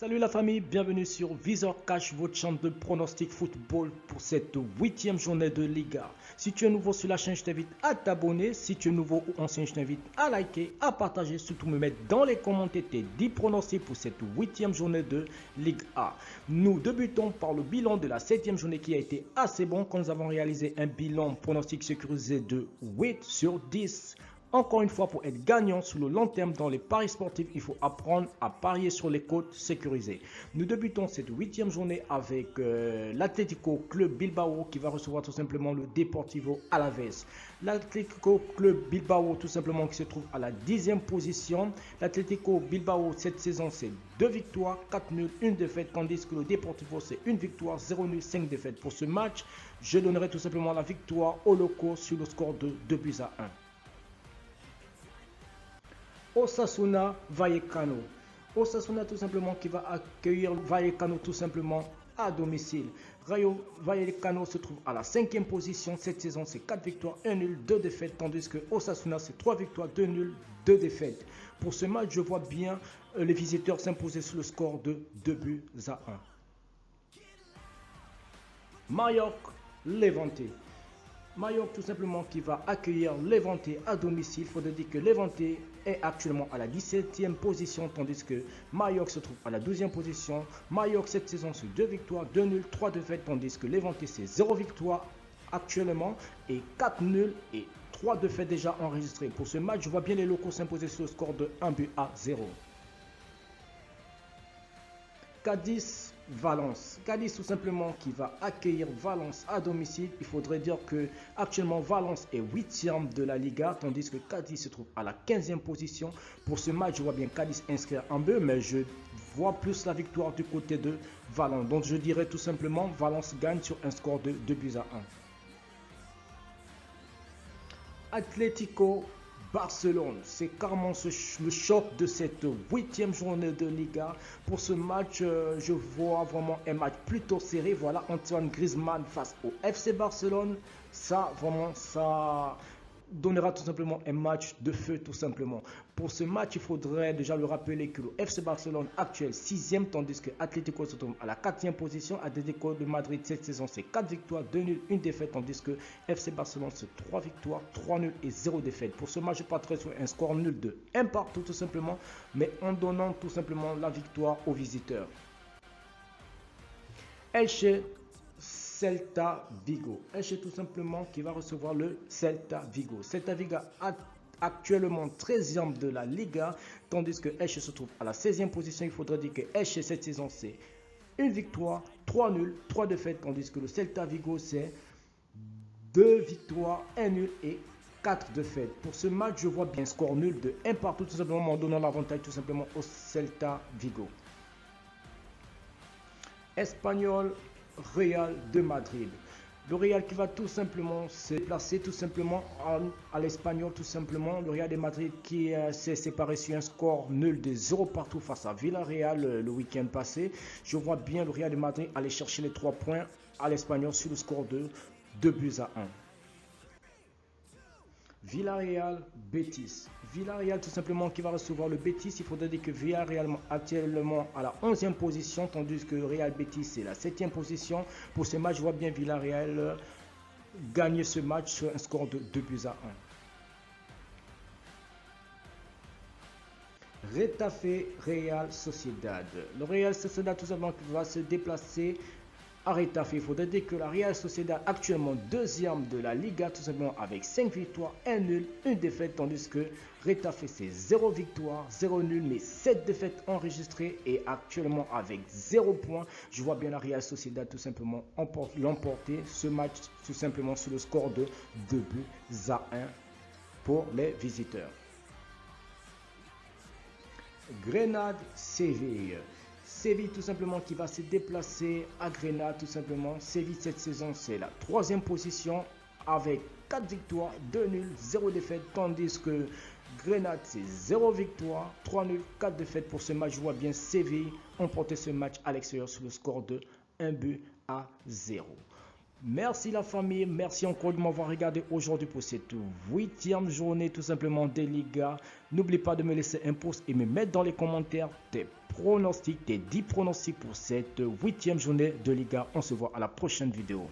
Salut la famille, bienvenue sur Visor Cash, votre chaîne de pronostic football pour cette 8e journée de Liga. Si tu es nouveau sur la chaîne, je t'invite à t'abonner. Si tu es nouveau ou ancien, je t'invite à liker, à partager, surtout me mettre dans les commentaires tes 10 pronostics pour cette 8e journée de Ligue A. Nous débutons par le bilan de la 7e journée qui a été assez bon quand nous avons réalisé un bilan pronostic sécurisé de 8 sur 10. Encore une fois, pour être gagnant sur le long terme dans les paris sportifs, il faut apprendre à parier sur les cotes sécurisées. Nous débutons cette 8e journée avec l'Atlético Club Bilbao qui va recevoir tout simplement le Deportivo Alavés. L'Atlético Club Bilbao tout simplement qui se trouve à la 10e position. L'Atlético Bilbao cette saison c'est 2 victoires, 4 nuls, 1 défaite, tandis que le Deportivo c'est 1 victoire, 0 nul, 5 défaites. Pour ce match, je donnerai tout simplement la victoire aux locaux sur le score de 2 buts à 1. Osasuna Vallecano. Osasuna tout simplement qui va accueillir Vallecano tout simplement à domicile. Rayo Vallecano se trouve à la 5e position. Cette saison c'est 4 victoires, 1 nul, 2 défaites. Tandis que Osasuna c'est 3 victoires, 2 nuls, 2 défaites. Pour ce match je vois bien les visiteurs s'imposer sur le score de 2 buts à 1. Mallorca Levante. Mallorca tout simplement qui va accueillir Levante à domicile. Il faudrait dire que Levante est actuellement à la 17e position tandis que Mallorca se trouve à la 12e position. Mallorca cette saison c'est 2 victoires, 2 nuls, 3 défaites tandis que Levante c'est 0 victoire actuellement et 4 nuls et 3 défaites déjà enregistrées. Pour ce match je vois bien les locaux s'imposer sur le score de 1 but à 0. Cadiz Valence. Cadiz tout simplement qui va accueillir Valence à domicile. Il faudrait dire que actuellement Valence est 8e de la Liga tandis que Cadiz se trouve à la 15e position. Pour ce match je vois bien Cadiz inscrire un but mais je vois plus la victoire du côté de Valence. Donc je dirais tout simplement Valence gagne sur un score de 2 buts à 1. Atlético Barcelone, c'est carrément le choc de cette 8e journée de Liga. Pour ce match, je vois vraiment un match plutôt serré. Voilà, Antoine Griezmann face au FC Barcelone. Ça, vraiment, ça donnera tout simplement un match de feu tout simplement. Pour ce match, il faudrait déjà le rappeler que le FC Barcelone actuel 6e tandis que Atlético se trouve à la 4e position. Atlético de Madrid cette saison c'est 4 victoires, 2 nuls, 1 défaite tandis que FC Barcelone c'est 3 victoires, 3 nuls et 0 défaite. Pour ce match, je partirai sur un score nul de 1 partout tout simplement, mais en donnant tout simplement la victoire aux visiteurs. Elche Celta Vigo. Elche tout simplement qui va recevoir le Celta Vigo. Celta Vigo actuellement 13e de la Liga, tandis que Elche se trouve à la 16e position. Il faudrait dire que Elche cette saison c'est 1 victoire, 3 nuls, 3 défaites, tandis que le Celta Vigo c'est 2 victoires, 1 nul et 4 défaites. Pour ce match, je vois bien un score nul de 1 partout, tout simplement en donnant l'avantage tout simplement au Celta Vigo. Espagnol Real de Madrid. Le Real qui va tout simplement se placer tout simplement à l'Espagnol tout simplement. Le Real de Madrid qui s'est séparé sur un score nul de 0 partout face à Villarreal le week-end passé. Je vois bien le Real de Madrid aller chercher les 3 points à l'Espagnol sur le score de 2 buts à 1. Villarreal Betis. Villarreal tout simplement qui va recevoir le Betis. Il faudrait dire que Villarreal actuellement à la 11e position tandis que Real Betis c'est la 7e position. Pour ce match je vois bien Villarreal gagner ce match sur un score de 2 buts à 1. Retafe Real Sociedad. Le Real Sociedad tout simplement qui va se déplacer à Retafe. Il faudrait dire que la Real Sociedad actuellement 2e de la Liga tout simplement avec 5 victoires, 1 nul, 1 défaite tandis que Retafe c'est 0 victoire, 0 nul mais 7 défaites enregistrées et actuellement avec 0 points. Je vois bien la Real Sociedad tout simplement l'emporter ce match tout simplement sur le score de 2 buts à 1 pour les visiteurs. Grenade Séville. Séville tout simplement qui va se déplacer à Grenade tout simplement. Séville cette saison c'est la 3e position avec 4 victoires, 2 nuls, 0 défaite tandis que Grenade c'est 0 victoire, 3 nuls, 4 défaites. Pour ce match je vois bien Séville emporter ce match à l'extérieur sur le score de 1 but à 0. Merci la famille, merci encore de m'avoir regardé aujourd'hui pour cette 8e journée tout simplement des Ligas. N'oublie pas de me laisser un pouce et me mettre dans les commentaires tes pronostics, tes 10 pronostics pour cette 8e journée de Liga. On se voit à la prochaine vidéo.